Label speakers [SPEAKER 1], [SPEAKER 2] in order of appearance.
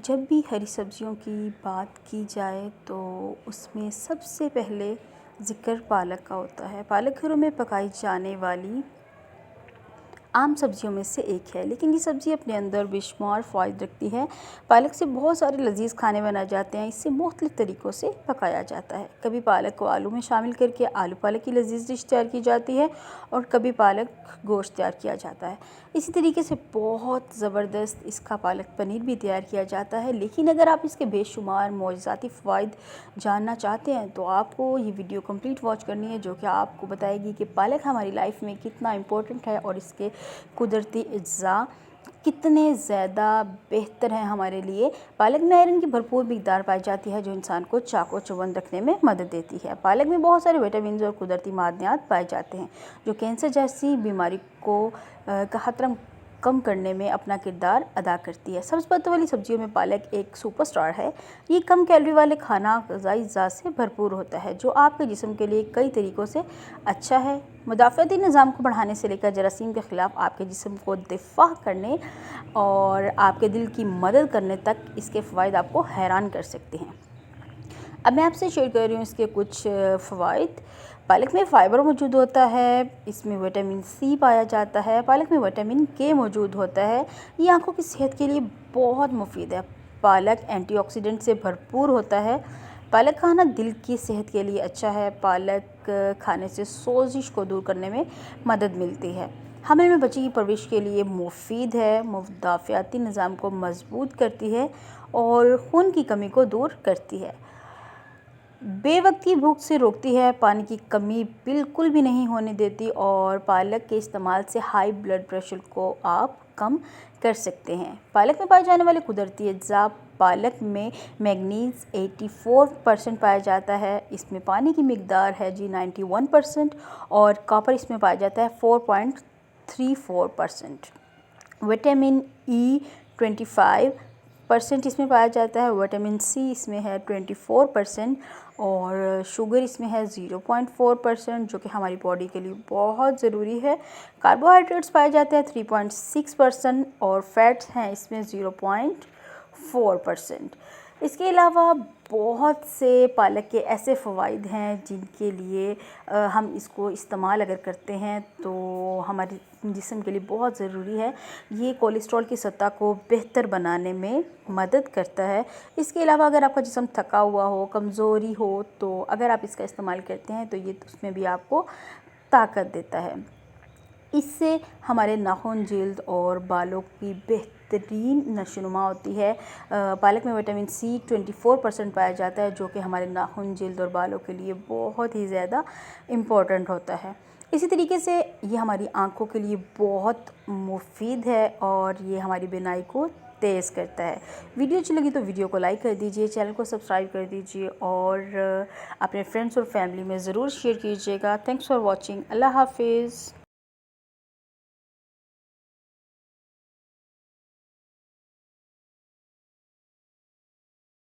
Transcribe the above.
[SPEAKER 1] जब भी हरी सब्जियों की बात की जाए तो उसमें सबसे पहले ज़िक्र पालक का होता है। पालक घरों में पकाई जाने वाली आम सब्जियों में से एक है, लेकिन ये सब्ज़ी अपने अंदर बेशुमार फ़वाइद रखती है। पालक से बहुत सारे लज़ीज़ खाने बनाए जाते हैं। इसे मुख्तलिफ़ तरीक़ों से पकाया जाता है। कभी पालक को आलू में शामिल करके आलू पालक की लज़ीज़ डिश तैयार की जाती है और कभी पालक गोश्त तैयार किया जाता है। इसी तरीके से बहुत ज़बरदस्त इसका पालक पनीर भी तैयार किया जाता है। लेकिन अगर आप इसके बेशुमार मौज़ज़ाती फ़वाइद जानना चाहते हैं तो आपको ये वीडियो कंप्लीट वॉच करनी है, जो कि आपको बताएगी कि पालक हमारी लाइफ में कितना इम्पोर्टेंट है और इसके कुदरती अज्जा कितने ज़्यादा बेहतर हैं हमारे लिए। पालक में आयरन की भरपूर मिकदार पाई जाती है, जो इंसान को चाक़ो चौबंद रखने में मदद देती है। पालक में बहुत सारे विटामिन और कुदरती मादनियात पाए जाते हैं, जो कैंसर जैसी बीमारी का ख़तरा कम करने में अपना किरदार अदा करती है। सब्ज़ पत्तों वाली सब्जियों में पालक एक सुपरस्टार है। ये कम कैलोरी वाले खाना ग़िज़ाई अज़्ज़ा से भरपूर होता है, जो आपके जिस्म के लिए कई तरीक़ों से अच्छा है। मुदाफ़ाती निज़ाम को बढ़ाने से लेकर जरासीम के ख़िलाफ़ आपके जिस्म को दिफ़ा करने और आपके दिल की मदद करने तक इसके फ़वाइद आपको हैरान कर सकते हैं। अब मैं आपसे शेयर कर रही हूँ इसके कुछ फ़वाइद। पालक में फ़ाइबर मौजूद होता है, इसमें विटामिन सी पाया जाता है। पालक में विटामिन के मौजूद होता है, ये आँखों की सेहत के लिए बहुत मुफीद है। पालक एंटीऑक्सीडेंट से भरपूर होता है। पालक खाना दिल की सेहत के लिए अच्छा है। पालक खाने से सोजिश को दूर करने में मदद मिलती है। हमल में बच्चे की परवरिश के लिए मुफीद है। मुदाफ़ाती निज़ाम को मजबूत करती है और खून की कमी को दूर करती है। बेवक्ती भूख से रोकती है। पानी की कमी बिल्कुल भी नहीं होने देती और पालक के इस्तेमाल से हाई ब्लड प्रेशर को आप कम कर सकते हैं। पालक में पाए जाने वाले कुदरती अज्जा। पालक में मैग्नीज़ 84% पाया जाता है। इसमें पानी की मिकदार है 91% और कॉपर इसमें पाया जाता है 4.34%। विटामिन ई 25% इसमें पाया जाता है। विटामिन सी इसमें है 24% और शुगर इसमें है 0.4%, जो कि हमारी बॉडी के लिए बहुत ज़रूरी है। कार्बोहाइड्रेट्स पाए जाते हैं 3.6% और फैट्स हैं इसमें 0.4%। इसके अलावा बहुत से पालक के ऐसे फ़वाइद हैं जिनके लिए हम इसको इस्तेमाल अगर करते हैं तो हमारे जिस्म के लिए बहुत ज़रूरी है। ये कोलेस्ट्रॉल की सतह को बेहतर बनाने में मदद करता है। इसके अलावा अगर आपका जिस्म थका हुआ हो, कमज़ोरी हो, तो अगर आप इसका इस्तेमाल करते हैं तो ये उसमें भी आपको ताकत देता है। इससे हमारे नाखून, जिल्द और बालों की बेहतरीन नशोनुमा होती है। पालक में विटामिन सी 24% पाया जाता है, जो कि हमारे नाखून, जिल्द और बालों के लिए बहुत ही ज़्यादा इम्पोर्टेंट होता है। इसी तरीके से ये हमारी आँखों के लिए बहुत मुफीद है और ये हमारी बीनाई को तेज़ करता है। वीडियो अच्छी लगी तो वीडियो को लाइक कर दीजिए, चैनल को सब्सक्राइब कर दीजिए और अपने फ्रेंड्स और फैमिली में ज़रूर शेयर कीजिएगा। Thanks for watching. अल्लाह हाफिज़।